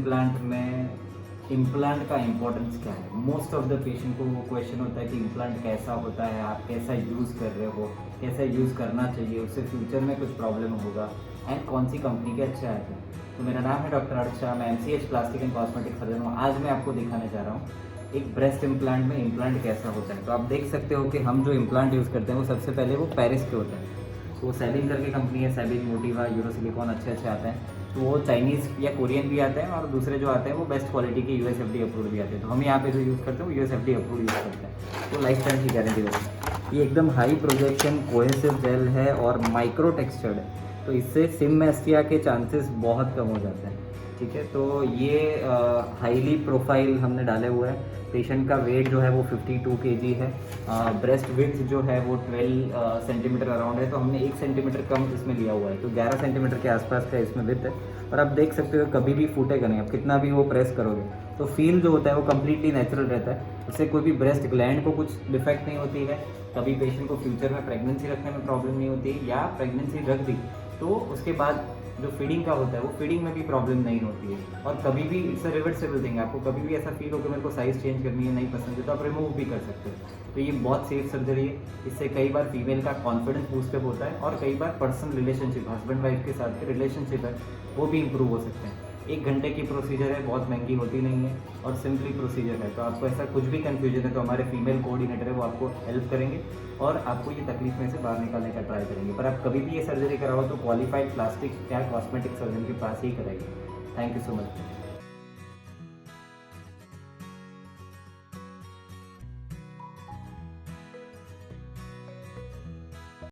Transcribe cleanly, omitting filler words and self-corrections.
Implant में implant का importance क्या है। मोस्ट ऑफ द पेशेंट को वो क्वेश्चन होता है कि इम्प्लांट कैसा होता है, आप कैसा यूज़ कर रहे हो, कैसा यूज़ करना चाहिए, उससे फ्यूचर में कुछ प्रॉब्लम होगा एंड कौन सी कंपनी के अच्छे आते हैं। तो मेरा नाम है डॉक्टर अर्षा, मैं MCH plastic and cosmetic surgeon हूँ। आज मैं आपको दिखाने जा रहा हूँ एक ब्रेस्ट इम्प्लांट में इम्प्लांट कैसा होता है। तो आप देख सकते हो कि हम जो इम्प्लांट यूज़ करते हैं वो सबसे पहले वो पेरिस के होते हैं। तो सैलिन करके कंपनी है, सैलिन, मोटिवा, यूरो सिलिकॉन अच्छे आते हैं। तो वो चाइनीज़ या कोरियन भी आते हैं और दूसरे जो आते हैं वो बेस्ट क्वालिटी के USFDA अप्रूव्ड भी आते हैं। तो हम यहाँ पे जो यूज़ करते हैं वो USFDA अप्रूव्ड यूज़ करते हैं। तो लाइफ टाइम की गारंटी होती है। ये एकदम हाई प्रोजेक्शन कोहेसिव जेल है और माइक्रो टेक्सचर्ड है, तो इससे सिमेस्टिया के चांसेस बहुत कम हो जाते हैं। ठीक है, तो ये हाईली प्रोफाइल हमने डाले हुए हैं। पेशेंट का वेट जो है वो 52 kg है। ब्रेस्ट विड्थ जो है वो 12 सेंटीमीटर अराउंड है, तो हमने 1 सेंटीमीटर कम इसमें लिया हुआ है, तो 11 सेंटीमीटर के आसपास का इसमें विड्थ है। और आप देख सकते हो कभी भी फूटेगा नहीं, आप कितना भी वो प्रेस करोगे तो फील जो होता है वो कम्प्लीटली नेचुरल रहता है। उससे कोई भी ब्रेस्ट ग्लैंड को कुछ डिफेक्ट नहीं होती है। कभी पेशेंट को फ्यूचर में प्रेगनेंसी रखने में प्रॉब्लम नहीं होती, या प्रेगनेंसी रख दी तो उसके बाद जो फीडिंग का होता है वो फीडिंग में भी प्रॉब्लम नहीं होती है। और कभी भी इट्स अ रिवर्सेबल थिंग, आपको कभी भी ऐसा फील हो कि मेरे को साइज़ चेंज करनी है, नहीं पसंद है, तो आप रिमूव भी कर सकते हो। तो ये बहुत सेफ सर्जरी है। इससे कई बार फीमेल का कॉन्फिडेंस बूस्टअप होता है और कई बार पर्सनल रिलेशनशिप, हस्बैंड वाइफ के साथ के रिलेशनशिप है वो भी इंप्रूव हो सकते हैं। 1 घंटे की प्रोसीजर है, बहुत महंगी होती नहीं है और सिंपली प्रोसीजर है। तो आपको ऐसा कुछ भी कन्फ्यूजन है तो हमारे फीमेल कोऑर्डिनेटर है वो आपको हेल्प करेंगे और आपको ये तकलीफ में से बाहर निकालने का ट्राई करेंगे। पर आप कभी भी ये सर्जरी कराओ तो क्वालिफाइड प्लास्टिक या कॉस्मेटिक सर्जन के पास ही कराइए। Thank you so much.